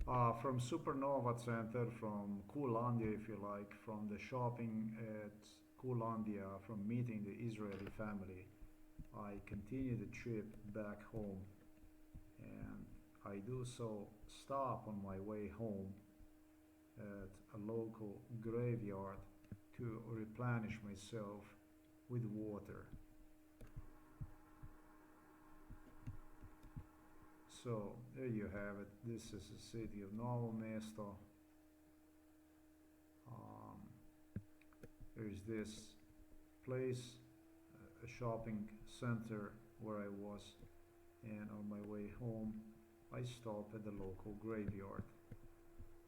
From Supernova Center, from Kulandia, if you like, from the shopping at Kulandia, from meeting the Israeli family, I continue the trip back home, and I do so stop on my way home at a local graveyard to replenish myself with water. So there you have it. This is the city of Novo Mesto. Um, there's this place, a shopping center where I was, and on my way home I stop at the local graveyard.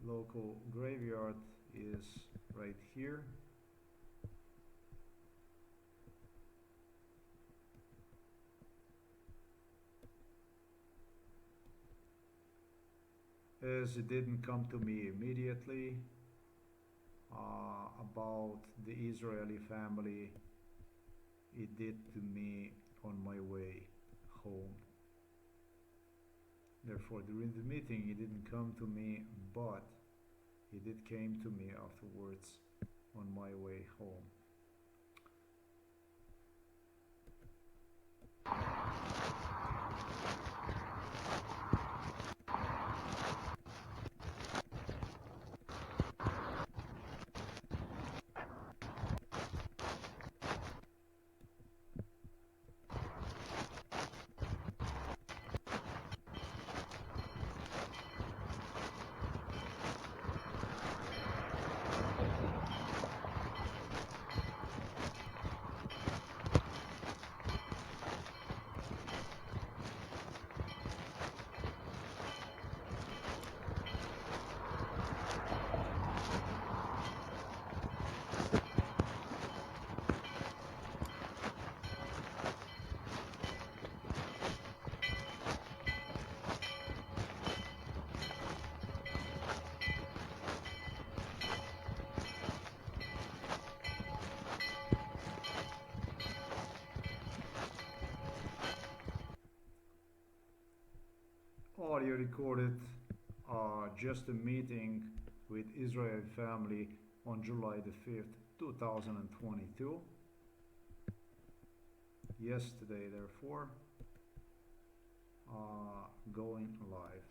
Local graveyard is right here. As it didn't come to me immediately about the Israeli family, it did to me on my way home. Therefore, during the meeting, it didn't come to me, but it did came to me afterwards on my way home. Audio recorded just a meeting with Israel family on July the 5th, 2022. Yesterday, therefore, going live.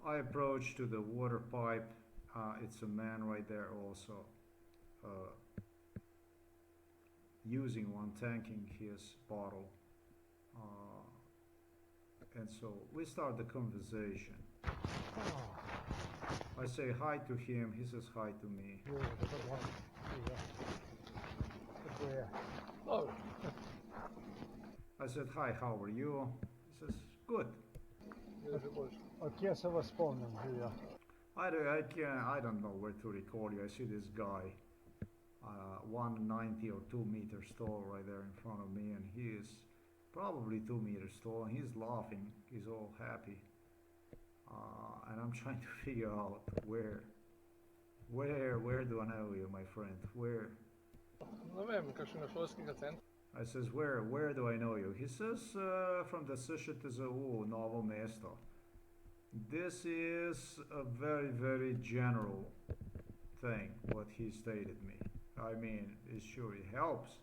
I approach to the water pipe. It's a man right there also. Using one, tanking his bottle, and so we start the conversation. I say hi to him, he says hi to me. Oh, I said, hi, how are you? He says, good. От was вспомнил, yeah. I don't know where to record you. I see this guy, 190 or 2 meters tall right there in front of me, and he is probably 2 meters tall, and he's laughing, he's all happy. And I'm trying to figure out where do I know you, my friend? Where? No wiem, kościół szkolskiego centrum. I says, where do I know you? He says, from the Sishitizu, Novo Mesto. This is a very, very general thing, what he stated me. I mean, it sure it helps,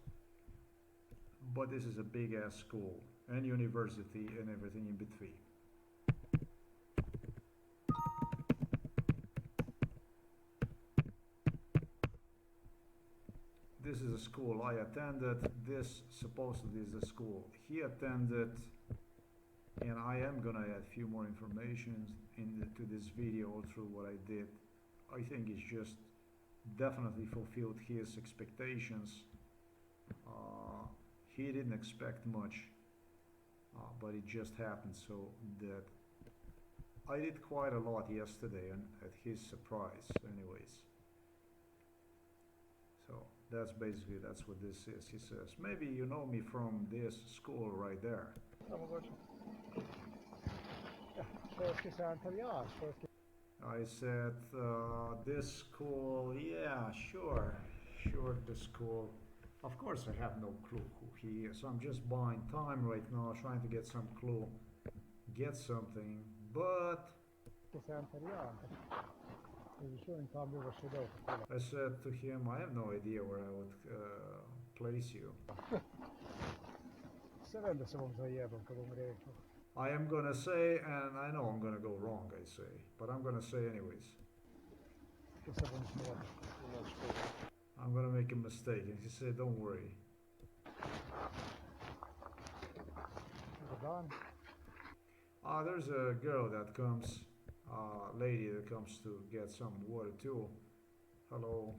but this is a big ass school and university and everything in between. This is a school I attended. This supposedly is the school he attended, and I am gonna add a few more information to this video through what I did. I think it's just definitely fulfilled his expectations. He didn't expect much, but it just happened so that I did quite a lot yesterday, and at his surprise anyways. So that's what this is. He says, maybe you know me from this school right there. I said, this school, yeah, sure, the school. Of course, I have no clue who he is. I'm just buying time right now, trying to get some clue, get something. But Center, ja. Dus zo in kabel was je dood. I said to him, I have no idea where I would place you. Se vede se vam zajebal, kad bom rekel. I am gonna say, and I know I'm gonna go wrong, I say, but I'm gonna say anyways. To se bom smijal. I'm gonna make a mistake. And he said, don't worry. Dobar dan. There's a girl that comes, lady that comes to get some water too. Hello.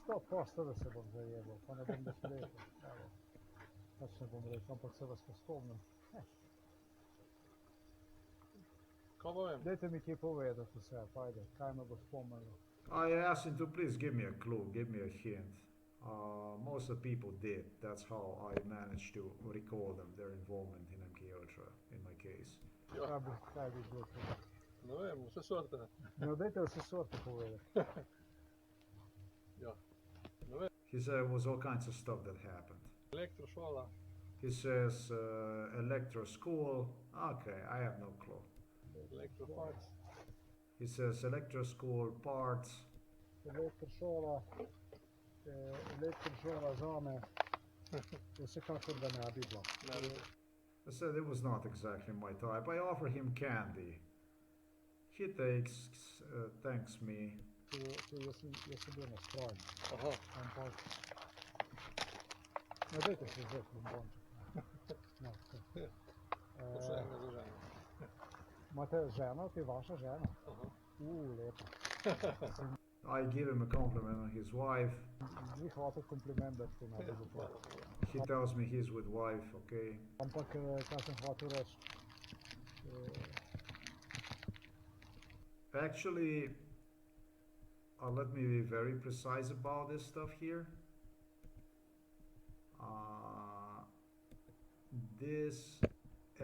100% da se bom zajebal, pa ne bom več rekel. Evo. Pač ne bom rekel, ampak se vas spomnim. Kaj pa vem? Dajte mi kaj povedati vse, pajde, kaj me bo spomnilo. I asked him to please give me a clue, give me a hint. Most of the people did. That's how I managed to recall them, their involvement in MK Ultra, in my case. Kaj bi bilo to? Ne vem, vse sorte. No, dajte vse sorte povedati. Ja. Ne vem, He said it was all kinds of stuff that happened. elektrošola. He says electro school. Okay, I have no clue. Elektrofax. He says electro school parts. Elektrošola zame, vsekakor da ne bi bilo. Ne, I said it was not exactly my type. I offer him candy. He takes, thanks me. Jaz sem bil nastrojen, aha, ampak... No, dajte se vzeti bombonček. No, vse enega za ženo. imate ženo, to je vaša žena? Aha. Lepo. I give him a compliment on his wife. Vi hotel kompliment dati, to ne bi bilo. Hvala. He tells me he's with wife, okay? Ampak, kaj sem hotel reči? Actually, let me be very precise about this stuff here. This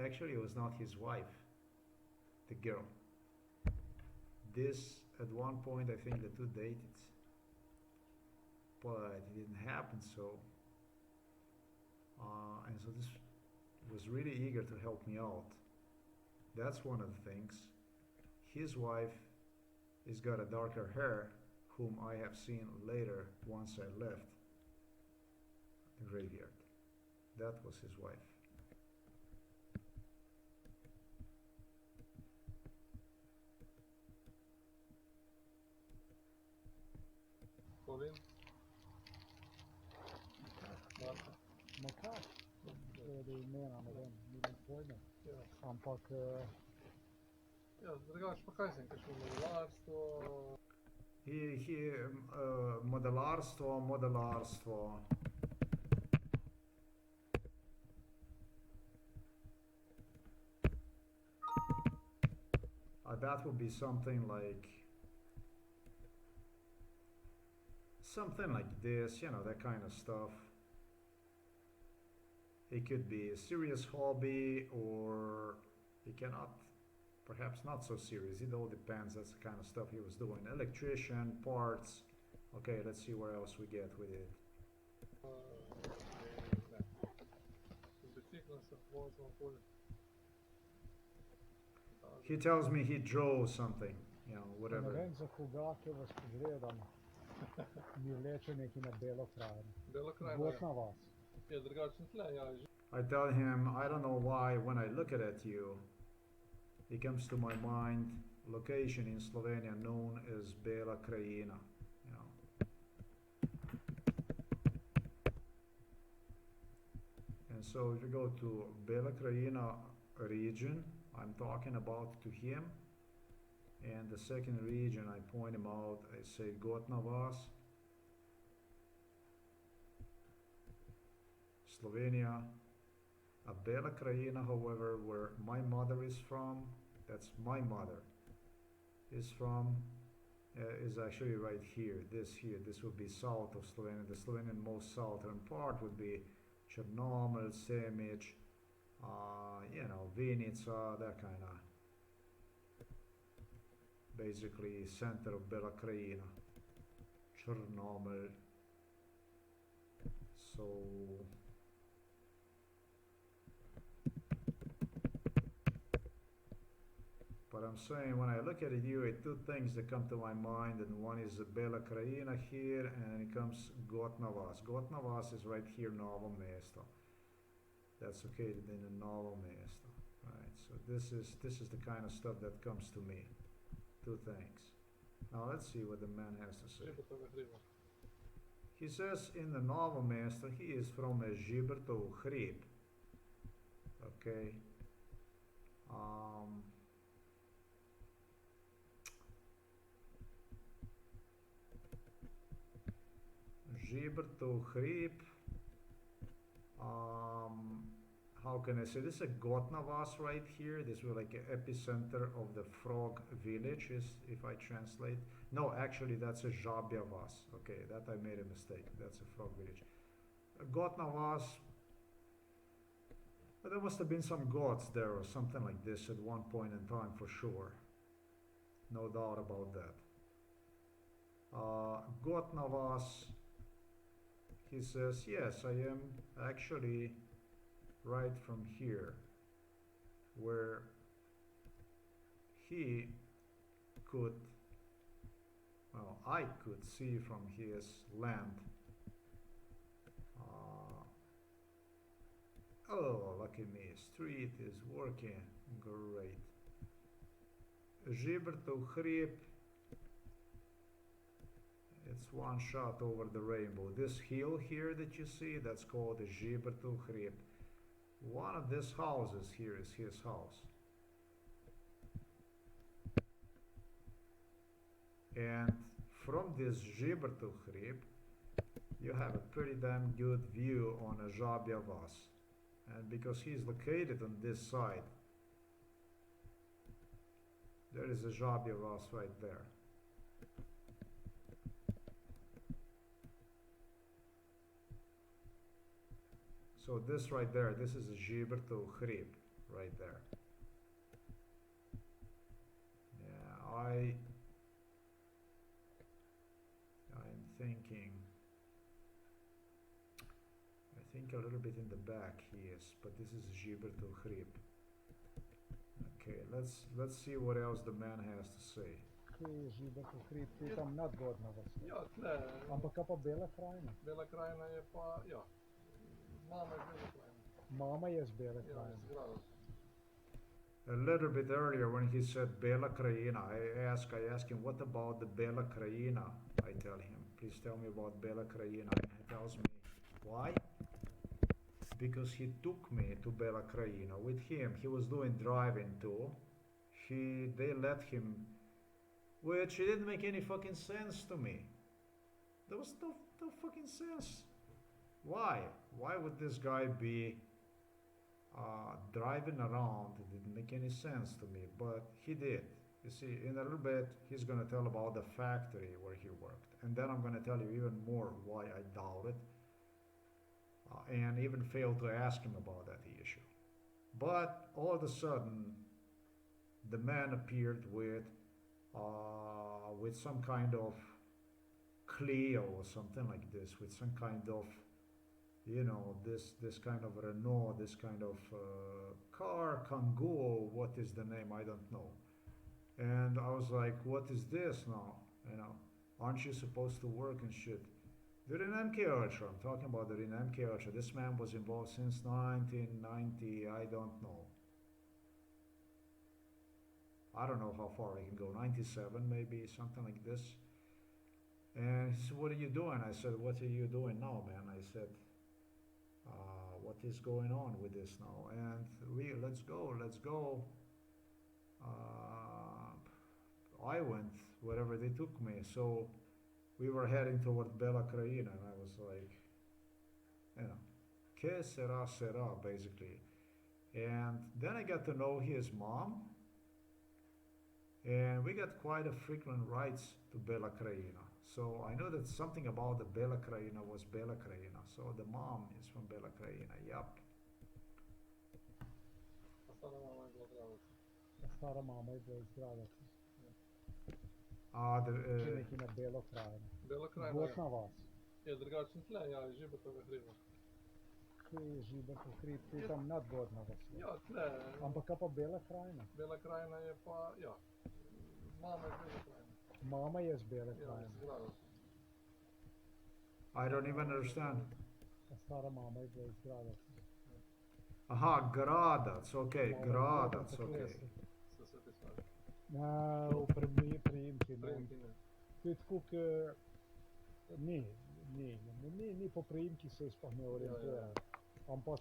actually was not his wife, the girl. This, at one point, I think the two dated, but it didn't happen, so. And so this was really eager to help me out. That's one of the things. His wife has got a darker hair, whom I have seen later once I left the graveyard. That was his wife. Colin? Marta? Ma kaj? Da imena, ne vem, nimam pojma. Ja. Ampak, Ja, drugače pa kaj sem, kakšno modelarstvo. Modelarstvo. That would be something like this, you know, that kind of stuff. It could be a serious hobby, or it cannot, perhaps not so serious. It all depends. That's the kind of stuff he was doing. Electrician, parts. Okay, let's see where else we get with it. Ne. Z biciklom se vozil okoli. He tells me he drove something, you know, ne whatever. vem, za koga, ki vas pogledam, mi vleče neki na belo krajino. Belo krajino. Gotna vas. Je drugačen tle, ja, že. I tell him, I don't know why, when I look at you, it comes to my mind, location in Slovenia known as Bela Krajina, you know. And so if you go to Bela Krajina region, I'm talking about to him, and the second region I point him out, I say Gotna vas, Slovenia. Bela Krajina, however, where my mother is from, that's my mother, is from, is actually right here. This would be south of Slovenia. The Slovenian most southern part would be Chernomel, Semic, you know, Vinica, that kind of, basically center of Bela Krajina. Chernobyl. So but I'm saying when I look at you, two things that come to my mind, and one is Bela Krajina here, and it comes Gotnavas. Gotnavas is right here, Novo Mesto. That's located in the Novo Mesto. Right. So this is the kind of stuff that comes to me. Two things. Now let's see what the man has to say. He says in the Novo Mesto he is from Žibertov Hrib. Okay. Žibertov Hrib. How can I say this? Is a Gotnavas right here. This was like an epicenter of the frog village, if I translate. No, actually that's a Žabjavas. Okay, that I made a mistake. That's a frog village. Gotnavas. There must have been some gods there or something like this at one point in time for sure. No doubt about that. Gotnavas. He says, yes, I am actually right from here, where he could, well, I could see from his land. Oh, lucky me, street is working, great. Žibertov Hrib. It's one shot over the rainbow. This hill here that you see, that's called the Žibertov Hrib. One of these houses here is his house. And from this Žibertov Hrib, you have a pretty damn good view on a Žabjavas. And because he's located on this side, there is a Žabjavas right there. So this right there, this is a Žibertov Hrib right there. Yeah, I'm thinking, I think a little bit in the back he is, but this is Žibertov Hrib. Okay, let's see what else the man has to say. Kje je Žibertov Hrib, tu je tam nad Gotnavas. Ja, tle. Ampak kaj pa Bela Krajina? Bela Krajina je pa, ja. Mama je Bela Krajina. Mama je z Bele Ja, Krajine. iz grada. A little bit earlier when he said Bela Krajina, I asked him, what about the Bela Krajina? I tell him, please tell me about Bela Krajina. And he tells me, why? Because he took me to Bela Krajina with him. He was doing driving too. They let him, which didn't make any fucking sense to me. There was no fucking sense. Why? Why would this guy be driving around? It didn't make any sense to me, but he did. You see, in a little bit, he's going to tell about the factory where he worked. And then I'm going to tell you even more why I doubt it. And even failed to ask him about that issue. But all of a sudden, the man appeared with some kind of Clio or something like this, with some kind of, you know, this kind of Renault, this kind of car, Kangoo, what is the name, I don't know. And I was like, what is this now? You know, aren't you supposed to work and shit? The Rinamke Ultra, I'm talking about the Rinamke Ultra. This man was involved since 1990, I don't know. I don't know how far I can go, 97 maybe, something like this. And he said, what are you doing? I said, what are you doing now, man? I said, what is going on with this now? And let's go. I went wherever they took me. So we were heading toward Bela Krajina, and I was like, you know, que sera, sera, basically. And then I got to know his mom, and we got quite a frequent rides to Bela Krajina. So I know that something about the Bela Krajina was Bela Krajina. So the mom is from Bela Krajina, yup. A stara mama je bila Gradac. A stara mama je bila iz Gradaca. Če neki na Belo krajino. Bela krajina, Gotna ja. vas. Je drugačen tle, ja, iz Žibetovega hriba. Kaj je Žibetov hrib, ti je tam nad Gotna vas. Ja, tle. Ampak kaj pa Bela krajina? Bela krajina je pa, ja. Mama je Bela krajina. Mama je z Bele Ja, iz krajine. Grada. I don't even understand. A stara mama je bila iz Grada. Aha, Gradac, okay, Mama je Gradac, tako okay. jaz. Se sveti stvari. V priimki. Prejemki ne. To je tako, ni po priimki se sploh ne orientiram. Ampak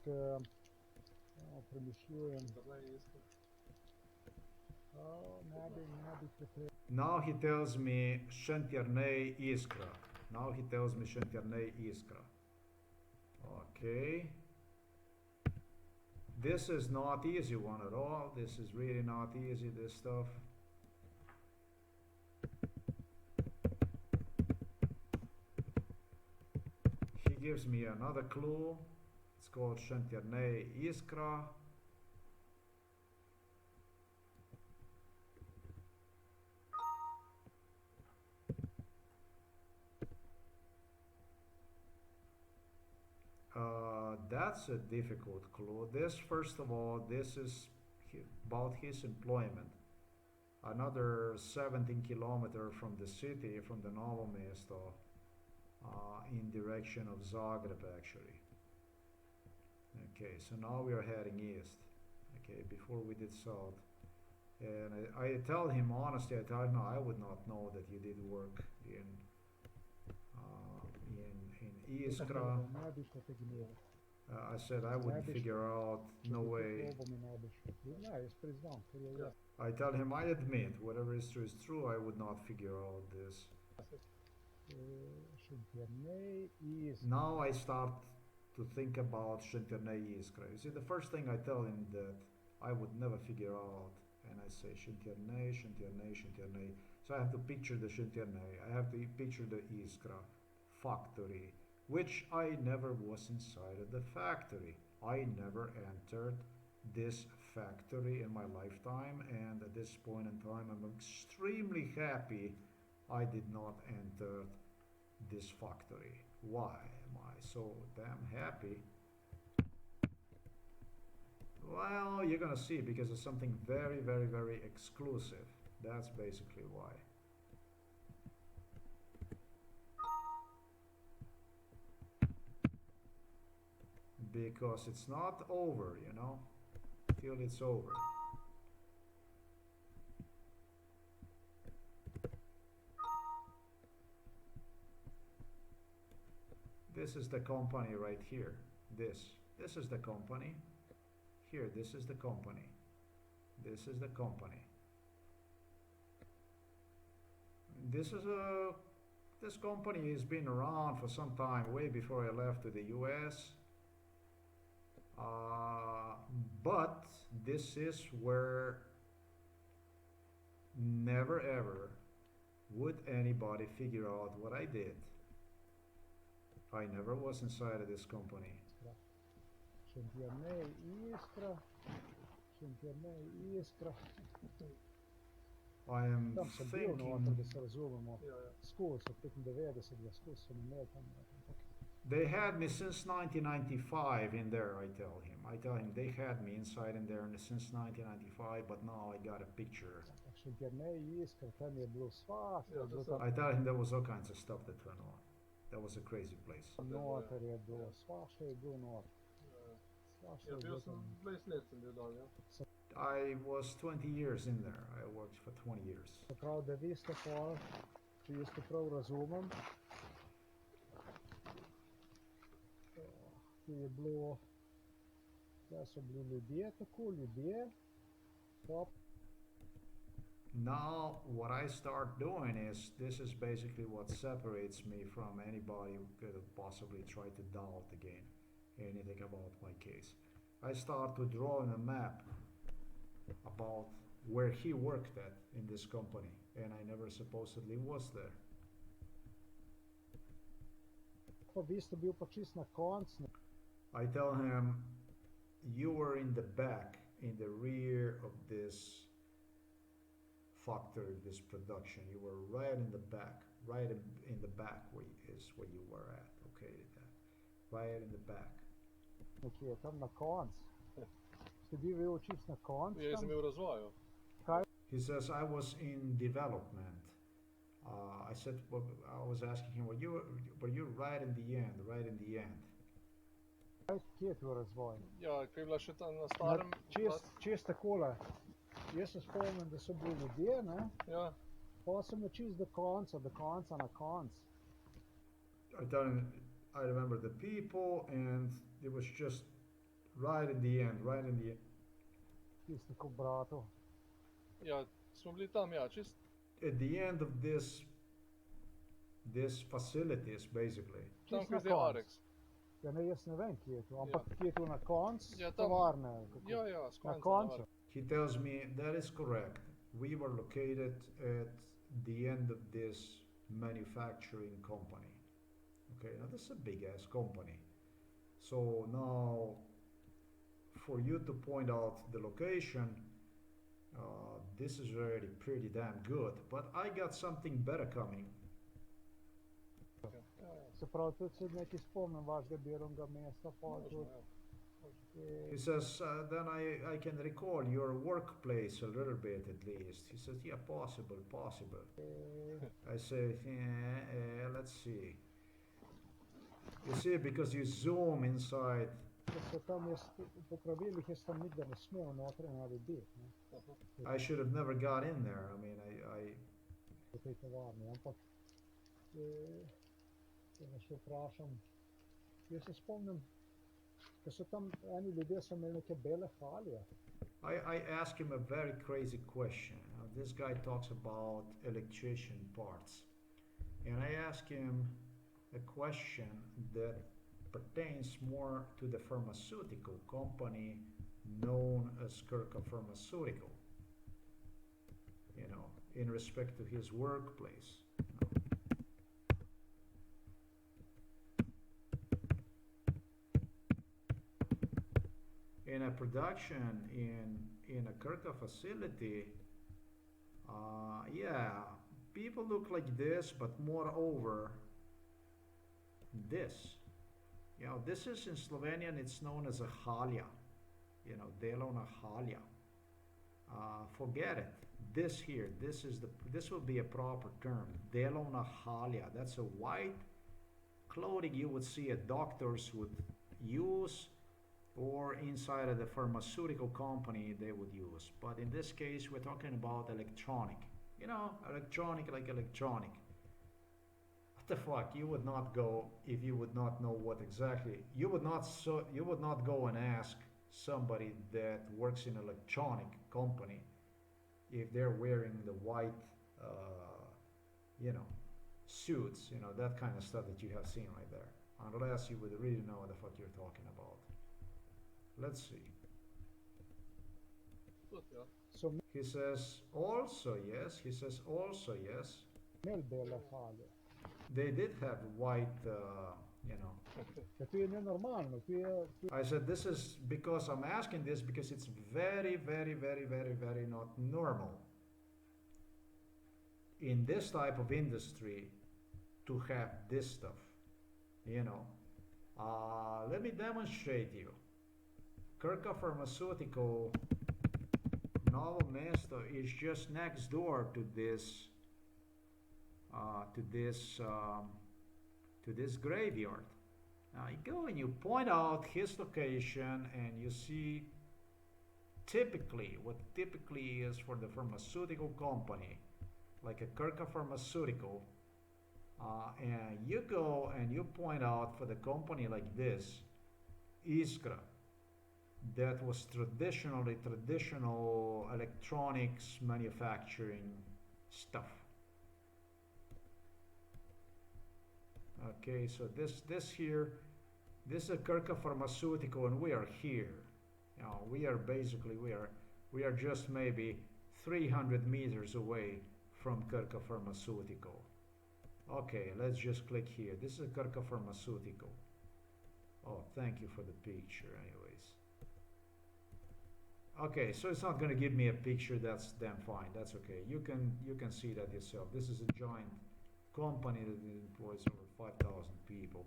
premišljujem. Da ne isto. Ne bi prepričal. Now he tells me Šentjernej Iskra. Now he tells me Šentjernej Iskra. Okay. This is not easy one at all. This is really not easy, this stuff. He gives me another clue. It's called Šentjernej Iskra. That's a difficult clue. This, first of all, this is about his employment. Another 17 kilometers from the city, from the Novo Mesto, in direction of Zagreb, actually. Okay, so now we are heading east. Okay, before we did south. And I tell him, honestly, I tell him, no, I would not know that you did work in Iskra. I said I wouldn't figure out, no way. I tell him, I admit, whatever is true, I would not figure out this. Now I start to think about Šentjernej Iskra. You see, the first thing I tell him that I would never figure out, and I say Šentjernej, Šentjernej, Šentjernej. So I have to picture the Šentjernej, I have to picture the Iskra factory, which I never was inside of the factory. I never entered this factory in my lifetime, and at this point in time I'm extremely happy I did not enter this factory. Why am I so damn happy? Well, you're gonna see, because it's something very, very, very exclusive. That's basically why. Because it's not over, you know, till it's over. This is the company right here. This is the company. Here, this is the company. This is the company. This company has been around for some time, way before I left to the US. But this is where never ever would anybody figure out what I did. I never was inside of this company. Šentjernej Iskra. I am Tam sem bil thinking. noter, da se razumemo. Ja, ja. Skozi, od 95 skozi sem imel tam. They had me since 1995 in there, I tell him. I tell him they had me inside in there since 1995, but now I got a picture. Šentjernej Iskra, tam je bilo svašta. Ja, to so- I tell him there was all kinds of stuff that went on. That was a crazy place. Noter je bilo, svašta je bilo noter. Svašta Ja, je bil bilo sem tam. 20 let sem bil dal, ja. I was 20 years in there. I worked for 20 years. Se pravi, da vi ste pol, če jaz to prav razumem, ki je bilo, da so bili ljudje tako, pop, Now, what I start doing is, this is basically what separates me from anybody who could have possibly tried to doubt again anything about my case. I start to draw a map about where he worked at in this company, and I never supposedly was there. pa vi ste bil pa čist na koncu. I tell him, you were in the back, in the rear of this factory, this production. You were right in the back, right in the back is where you were at, okay, right in the back. Nekje tam na konc. Ste bili vi čisto na konc Ja tam? sem bil v razvoju. He says, I was in development. I said, well, I was asking him, were you right in the end, right in the end? Kje je tvoj razvoj? Ja, ko je bila še tam na starem... Čist takole. Jaz se spomnim, da so bili ljudje, ne? Ja, Pa sem je čist do konca na konc. I remember the people, and it was just right in the end, right in the end. Čist tako bratov. ja, smo bili tam, ja, čist... At the end of this facilities, basically. Tam, Čist ko je na zdaj konc. Arex. Ja, ne, jaz ne vem, kje je to, ampak Ja. kje je to na konc Ja, tam. tovarne? Kako? Ja, ja, s Na koncem koncu. He tells me that is correct. We were located at the end of this manufacturing company. Okay, now this is a big ass company. So now, for you to point out the location, this is already pretty damn good. But I got something better coming. Ja, ja, Se pravi, tudi se nekaj spomnim vašega delovnega mesta, pa možno, tudi. ja. He says, then I can recall your workplace a little bit at least. He says, yeah, possible. I say, let's see. You see, because you zoom inside. Da se tam jaz, po pravilih jaz tam nikdar ne smel noter narediti, ne, I should have never got in there. I mean, I v tej tovarni, ampak če me še vprašam, jaz se spomnim, da so tam eni ljudje so imeli neke bele halje. I asked him a very crazy question. This guy talks about electrician parts. And I asked him a question that pertains more to the pharmaceutical company known as Kirka Pharmaceutical, you know, in respect to his workplace. In a production in a Kirka facility, yeah, people look like this, but moreover, this. You know, this is in Slovenian, it's known as a halja. You know, delovna halja. Forget it. This here, this will be a proper term. Delovna halja. That's a white clothing you would see a doctors would use, or inside of the pharmaceutical company they would use. But in this case, we're talking about electronic. You know, electronic like electronic. What the fuck? You would not go if you would not know what exactly. You would not go and ask somebody that works in an electronic company if they're wearing the white, you know, suits, you know, that kind of stuff that you have seen right there. Unless you would really know what the fuck you're talking about. Let's see. Tudi, ja. So He says also yes. He says also yes. imeli bele halje. They did have white, you know. Ja, to je nenormalno, to je, I said this is because I'm asking this because it's very, very, very, very, very not normal in this type of industry to have this stuff, you know. Let me demonstrate you. Kirka Pharmaceutical Novo Mesto is just next door to this graveyard. Now you go and you point out his location, and you see typically what typically is for the pharmaceutical company, like a Kirka Pharmaceutical, and you go and you point out for the company like this, Iskra, that was traditional electronics manufacturing stuff. Okay, so this here, this is a Kirka Pharmaceutical, and we are here. You know, we are basically we are just maybe 300 meters away from Kirka Pharmaceutical. Okay, let's just click here. This is a Kirka Pharmaceutical. Oh, thank you for the picture, anyways. Okay, so it's not going to give me a picture. That's damn fine. That's okay. You can see that yourself. This is a giant company that employs over 5,000 people.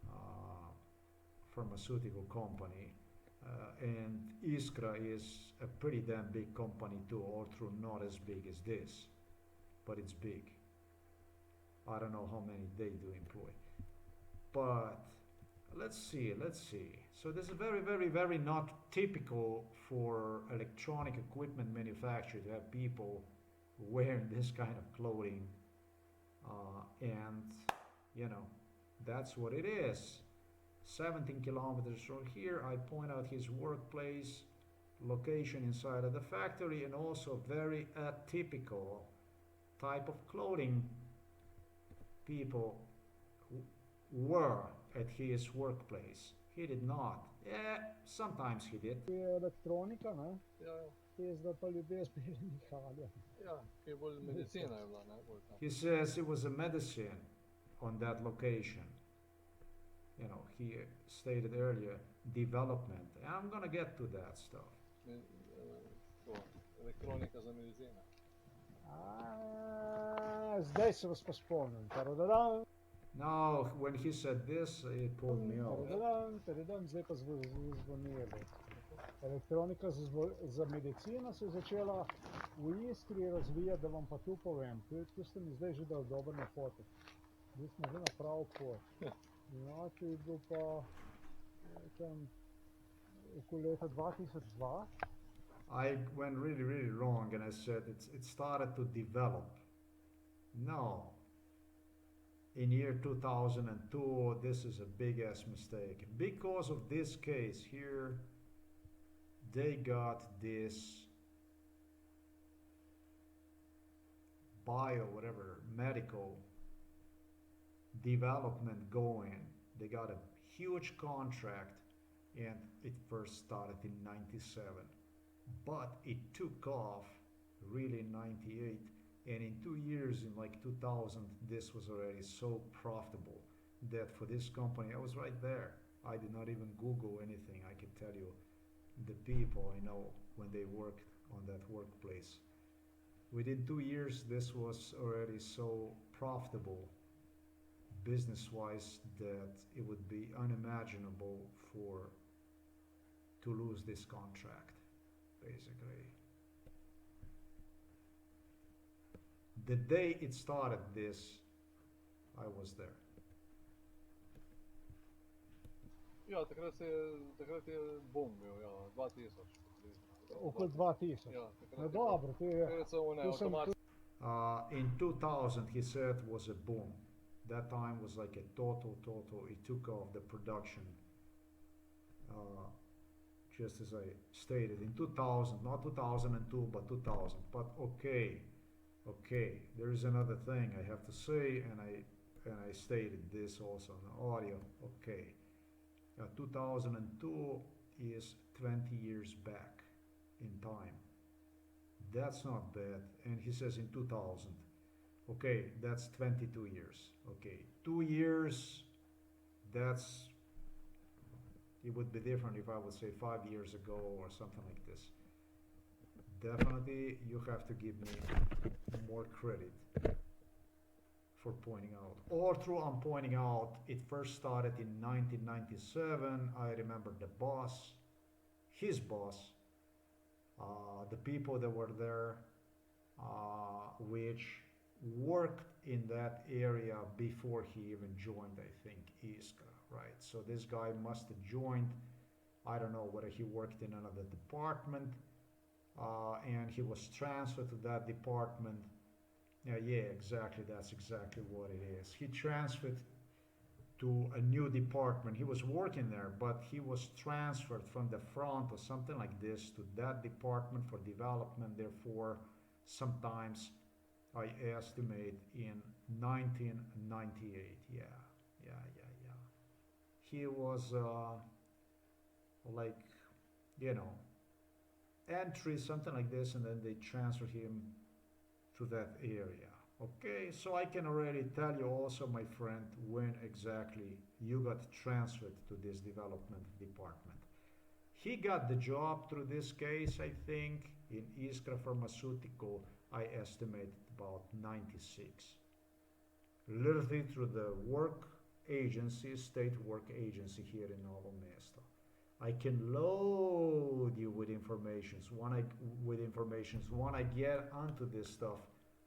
Uh, Pharmaceutical company. And Iskra is a pretty damn big company too, although not as big as this, but it's big. I don't know how many they do employ. But let's see. So this is very, very, very not typical for electronic equipment manufacturer to have people wearing this kind of clothing. And, you know, that's what it is. 17 kilometers from here, I point out his workplace, location inside of the factory, and also very atypical type of clothing people were at his workplace. He did not. Yeah, sometimes he did. Je elektronika, ne? Ja, ja. Te zdaj pa ljudje spili nihali. Ja, ki je bolj medicina je bila, ne, bolj tam. He says it was a medicine on that location. You know, he stated earlier, development. And I'm gonna get to that stuff. To, elektronika za medicino. Zdaj se vas pa spomnim. Tadadam, Now, when he said this, it pulled me off. tadadam, zdaj pa zvonilo. Elektronika za medicino se je začela v Iskri razvijati, da vam pa tu povem. Tu ste mi zdaj že dal dober napotek. Mi smo že na prav pot. No, tu je bil pa tam okoli leta 2002. I went really, really wrong, and I said it started to develop. No. In year 2002, this is a big ass mistake. Because of this case here, they got this medical development going. They got a huge contract, and it first started in 97. But it took off really in 98, and in 2 years, in like 2000, this was already so profitable that for this company, I was right there. I did not even Google anything. I can tell you the people I know when they worked on that workplace. Within 2 years, this was already so profitable business-wise that it would be unimaginable to lose this contract, basically. The day it started this, I was there. Ja, takrat je bum bil, ja, 2000. Okoli 2000. Ja, No dobro, to je... takrat so one tu sem avtomatske. In 2000, he said, was a boom. That time was like a total, it took off the production. Just as I stated, in 2000, not 2002, but 2000. But okay, there is another thing I have to say, and I stated this also in the audio. Okay, 2002 is 20 years back in time. That's not bad. And he says in 2000. Okay, that's 22 years. Okay, 2 years, it would be different if I would say 5 years ago or something like this. Definitely, you have to give me more credit for pointing out. Although I'm pointing out, it first started in 1997. I remember the boss, his boss, the people that were there, which worked in that area before he even joined, I think, Iskra, right? So this guy must have joined, I don't know whether he worked in another department, and he was transferred to that department. Yeah, exactly, that's exactly what it is. He transferred to a new department. He was working there, but he was transferred from the front or something like this to that department for development. Therefore, sometimes I estimate in 1998. Yeah. He was like, entry, something like this, and then they transferred him to that area. Okay, so I can already tell you also, my friend, when exactly you got transferred to this development department. He got the job through this case, I think, in Iskra Pharmaceutical. I estimated about 96. Literally through the work agency, state work agency here in Novo Mesto. I can load you with informations. When I get onto this stuff,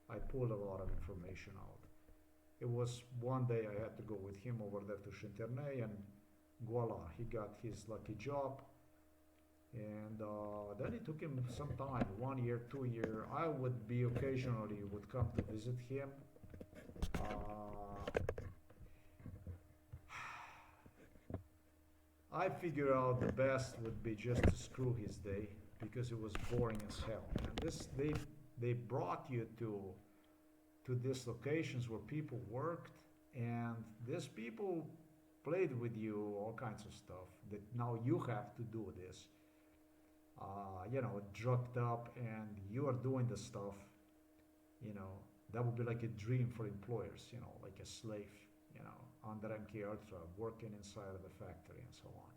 I pull a lot of information out. It was one day I had to go with him over there to Chinternay, and voila, he got his lucky job. And then it took him some time, 1 year, 2 year. I would be occasionally would come to visit him. I figured out the best would be just to screw his day because it was boring as hell. And this they brought you to these locations where people worked, and these people played with you all kinds of stuff that now you have to do this. Drugged up, and you are doing the stuff. That would be like a dream for employers. Like a slave. Under MK Ultra, working inside of the factory and so on.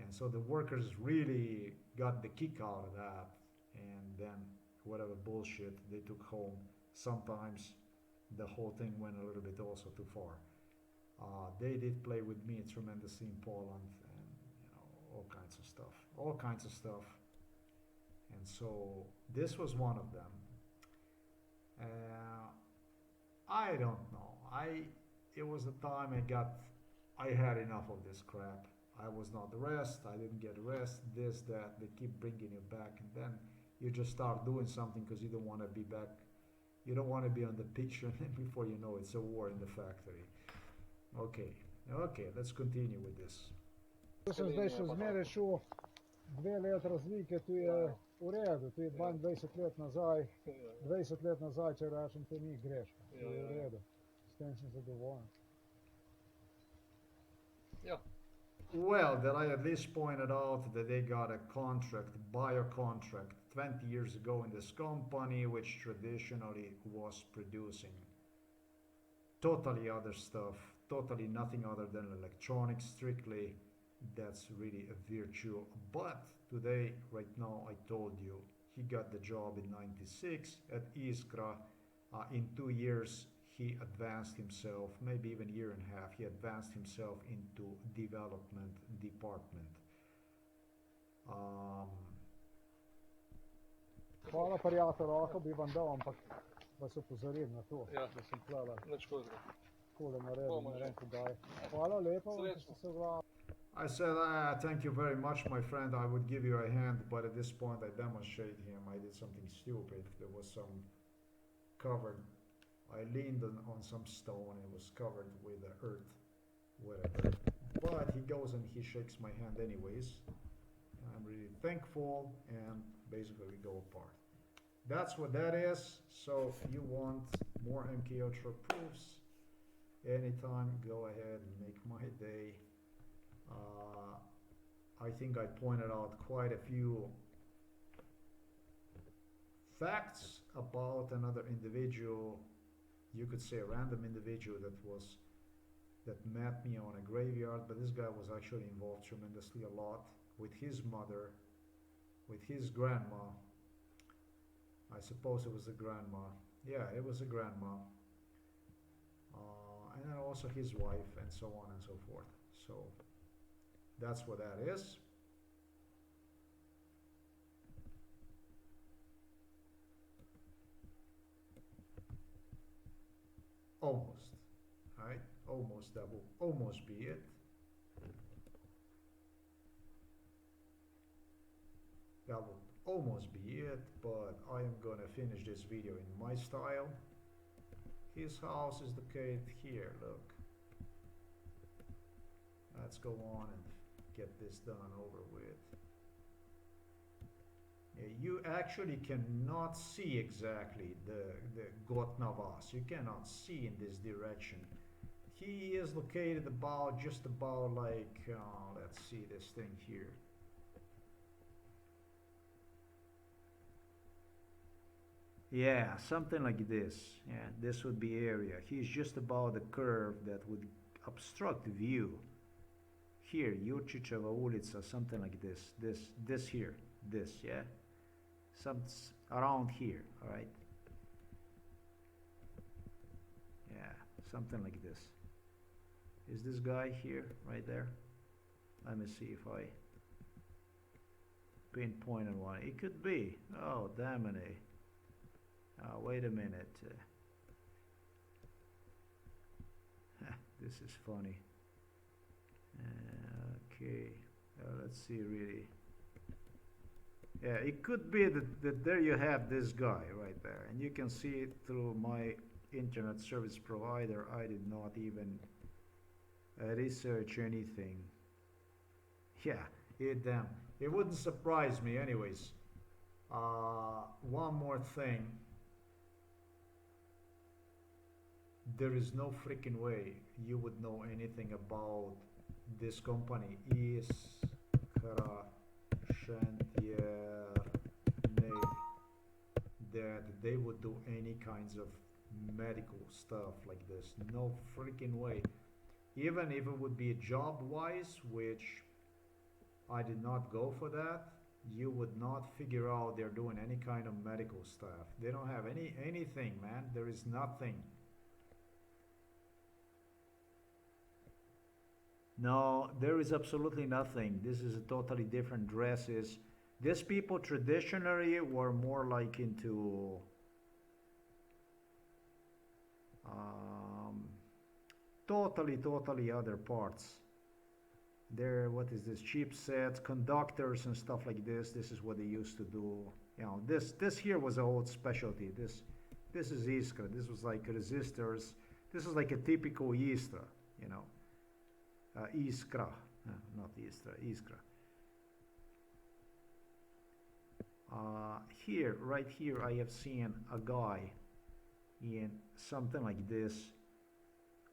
And so the workers really got the kick out of that, and then whatever bullshit they took home. Sometimes the whole thing went a little bit also too far. They did play with me tremendously in Poland, and all kinds of stuff. And so this was one of them. I don't know. It was the time I had enough of this crap. I was not rest. I didn't get rest. This, that. They keep bringing you back, and then you just start doing something because you don't want to be back. You don't want to be on the picture, and before you know it's a war in the factory. Okay, let's continue with this. To sem zdaj še zmeraj šel 2 let razlike, tu je v redu, tu je 22 let nazaj, 20 let nazaj, če rečem, to ni greška, to je v redu, s tem sem zadovoljen. Yeah. Well, that I at least pointed out that they got a contract, bio contract, 20 years ago in this company, which traditionally was producing totally other stuff, totally nothing other than electronics, strictly. That's really a virtue. But today, right now, I told you, he got the job in 96 at Iskra. In 2 years, he advanced himself, maybe even a year and a half, he advanced himself into development department. Hvala, prijatelj, lahko bi vam dal, ampak vas opozorim na to, Ja. da sem tlele Nič hudega. takole naredil, Bomo ne že. vem kdaj. Hvala lepa, vam, da Srečno. ste se oglasili. I said, thank you very much, my friend. I would give you a hand, but at this point I demonstrated him. I did something stupid. There was some covered. I leaned on some stone. It was covered with earth, whatever. But he goes and he shakes my hand anyways. I'm really thankful, and basically we go apart. That's what that is. So if you want more MK Ultra proofs, anytime, go ahead and make my day. I think I pointed out quite a few facts about another individual. You could say a random individual that met me on a graveyard, but this guy was actually involved tremendously a lot with his mother, with his grandma. I suppose it was a grandma. Yeah, it was a grandma. And then also his wife, and so on and so forth. So that's what that is. Almost, right? Almost, that will almost be it. That will almost be it, but I am gonna finish this video in my style. His house is located here, look. Let's go on and get this done and over with. Yeah, you actually cannot see exactly the Got Navas. You cannot see in this direction. He is located just about like, let's see this thing here. Yeah, something like this. Yeah, this would be area. He's just about the curve that would obstruct the view. here, Jurčićeva ulica, something like this. This here, this, yeah? Around here, alright? Yeah, something like this. Is this guy here, right there? Let me see if I pinpoint on one. It could be. Oh, damn it. Wait a minute. This is funny. Okay, let's see really. Yeah, it could be that there you have this guy right there, and you can see it through my internet service provider. I did not even research anything. Yeah, it wouldn't surprise me anyways. One more thing. There is no freaking way you would know anything about this company, Iskra Chantier, that they would do any kinds of medical stuff like this. No freaking way. Even if it would be job-wise, which I did not go for that, you would not figure out they're doing any kind of medical stuff. They don't have anything, man. There is nothing. No, there is absolutely nothing. This is a totally different dresses. These people traditionally were more like into totally other parts. They're, what is this, chipsets, conductors and stuff like this. This is what they used to do. You know, this here was an old specialty. This is Iskra. This was like resistors. This is like a typical Istra, you know. Iskra, not Istra, Iskra. Here, right here, I have seen a guy in something like this.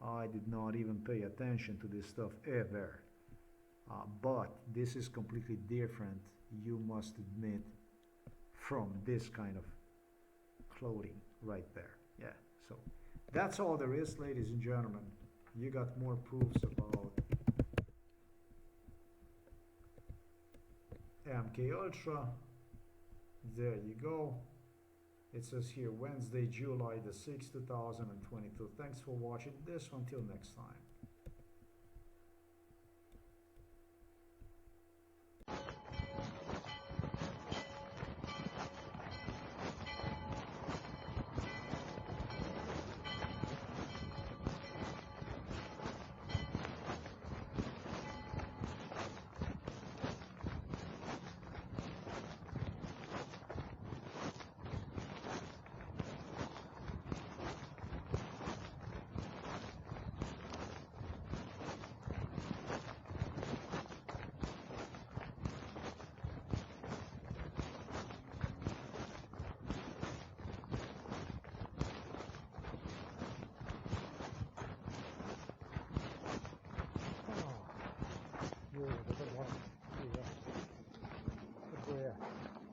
I did not even pay attention to this stuff ever. But this is completely different, you must admit, from this kind of clothing right there. Yeah, so that's all there is, ladies and gentlemen. You got more proofs about MK Ultra. There you go. It says here Wednesday, July the 6th, 2022. Thanks for watching this. Until next time.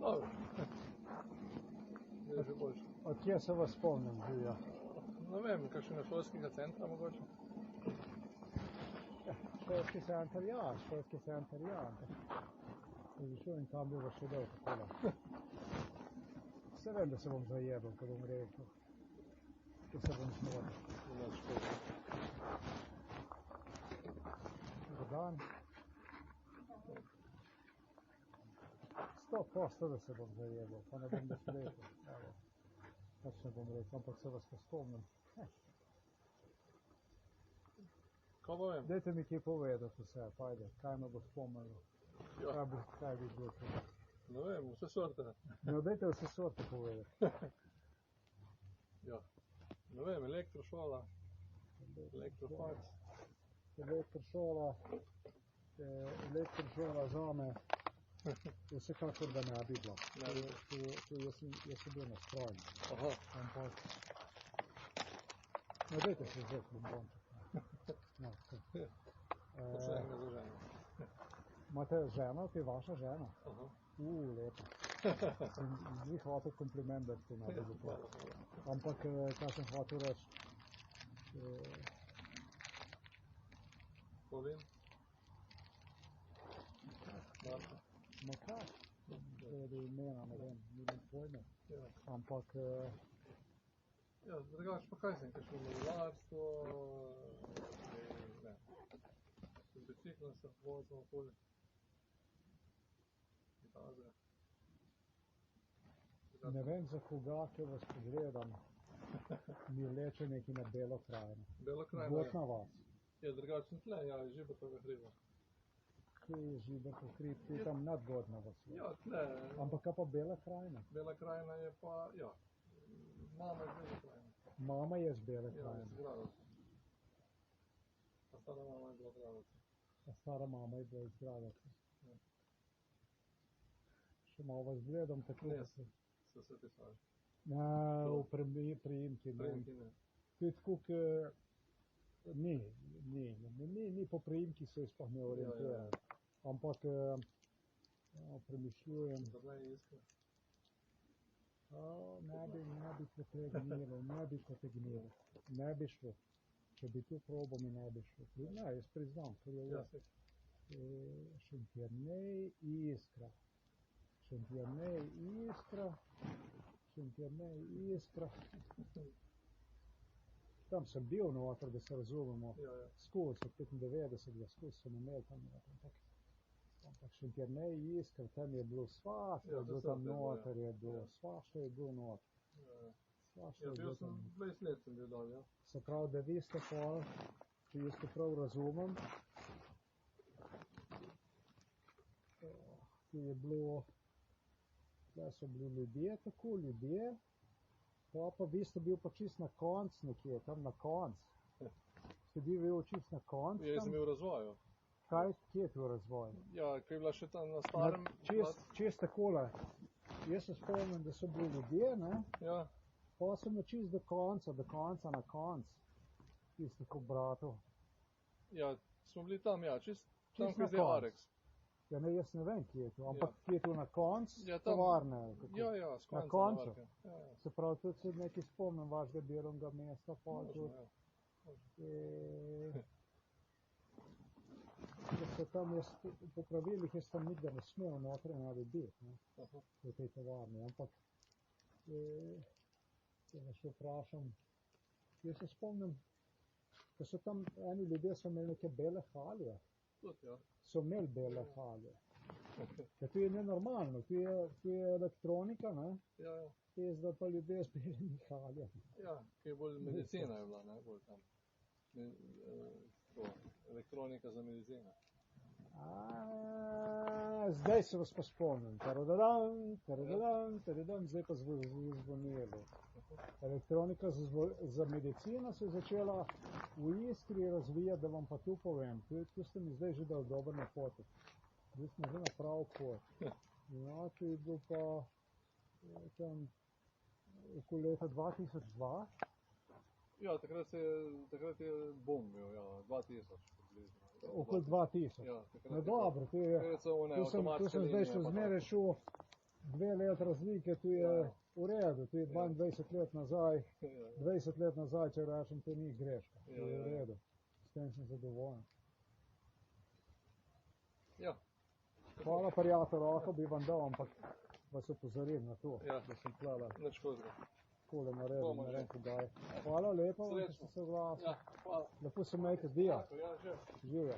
Dobro. Je že boljše. Od kje se vas spomnim, Živja? Ne vem, kakšnega šolskega centra mogoče. Šolski center, ja. Izračujem, kam bi vas še del takole. Vse vem, da se bom zajebal, ko bom rekel. Ko se bom smodil. Dobar dan. 100% da se bom zajebal, pa ne bom več rekel. Pač ne bom rekel, ampak se vas spomnim. Kaj pa vem? Dajte mi kaj povedati vse, pajde, kaj me bo spomnilo. Kaj bi bilo to? Ne vem, vse sorte. No, dajte vse sorte povedati. Ja, ne vem, elektrošola, elektrofaks. Elektrošola zame, vsekakor da ne bi bilo. Jaz sem bil nastrojen. Ampak, no dajte se vzeti bombonček. No, Poslednjega za ženo. imate ženo, to je vaša žena? Lepo. Sem zdi hotel kompliment, da ste naredili to. Ampak, kaj sem hotel reči? Povem? Ma kaj? Zaradi imena, ne vem, nimam pojma. Ja. Ampak, Ja, drugače pa kaj sem, kakšno novinarstvo, ne. Z biciklom se vozim okoli. Itazga. ne vem za koga, ki vas pogledam, mi leče neki na Belo krajino. Belo krajina Gotna vas. je drugačen tle, ja, iz Žibertovega hriba. Kje je Žibertov hrib, kje je tam nad Godna vas. Ja, tle, Ampak kaj pa Bela krajina? Bela krajina je pa, ja, mama iz Bele krajine. Mama je z Bele Ja, krajine. iz Gradovca. Pa stara mama je bila v Gradovcu. A stara mama je bila iz Gradovca. Ja. Še malo vas gledam, tako Ne, da se... so se pisali. Ja, v priimki. Priimki ne. To je tako, ni po priimki se sploh ne orientiram. Ampak premišljujem. Zdaj je iskra. Ne bi potegnilo. Ne bi šlo. Če bi to probo, mi ne bi šlo. Ne, jaz priznam, ker je Ja, saj. Šentjernej, Iskra. Tam sem bil noter, da se razumemo. Ja, ja. Skozi od 95, skozi sem imel tam noter. Ampak Šentjernej, Iskra, tam je bilo svašta, Ja, je bilo to tam sem bilo, noter, ja. je bilo Ja. svašta, je bilo noter. Ja, Svašta ja, je bil bilo sem tam. 20 let sem bil dol, ja. Se pravi, da vi ste pol, če jaz to prav razumem, ki je bilo, da so bili ljudje, pa vi ste bil pa čist na konc nekje, tam na konc. Ste bil čist na konc Ja, jaz sem tam? bil v razvoju. Kje je tvoj razvoj? Ja, ko je bila še tam na starem... Čist takole, jaz se spomnim, da so bili ljudje, ne? Ja, Pa sem na čist do konca, na konc, tisti ko bratov. ja, smo bili tam, ja, čist tam, Čist ko je na zdaj koncu. Arex. Ja, ne, jaz ne vem, kje je to, ampak Ja. kje je to na konc, Ja, tam- tovarne. Kako? Ja, ja, s konca koncu? Varke. Ja, ja. Se pravi, tudi se nekaj spomnim vašega delovnega mesta, pa Možno, tudi, ja. da se tam jaz, po pravilih jaz tam nikdar ne smel noter ne bi biti, ne, Aha. v tej tovarni, ampak če me še vprašam, jaz se spomnim, da so tam eni ljudje so imeli neke bele halje, Tudi, ja. so imeli bele halje. Ja, to je nenormalno, to je elektronika, ne? Ja, ja. To je zdaj pa ljudje z belimi haljami. Ja, ki je bolj medicina je bila, ne, bolj tam. To, elektronika za medicino. Zdaj se vas pa spomnim. Taradadam, zdaj pa zvonilo. Elektronika za medicino se je začela v Iskri razvijati, da vam pa tu povem. Tu ste mi zdaj že dal dober napotek. Zdaj smo že na prav pot. No, to je bil pa tam okoli leta 2002. Ja, takrat je bom bil, ja, 2000 približno. Okoli 2000. Ja, takrat No je dobro, to je... takrat so one Tu sem avtomatske zdaj linije še pa zmeraj tako. šel 2 let razlike, tu je Ja. v redu, tu je 22 let nazaj, Ja, ja. 20 let nazaj, če rečem, to ni greška, to Ja, je ja, v ja. redu, s tem sem zadovoljen. Ja, Hvala prijatelj, lahko bi vam dal, ampak vas opozorim na to, Ja. da sem tlele nič hudega. takole naredil, Bomo ne že. vem kdaj. Hvala lepa, vam, da ste Srečno. se oglasili. Ja, hvala. Lepo se imejte, dia, Ja, že. živjo.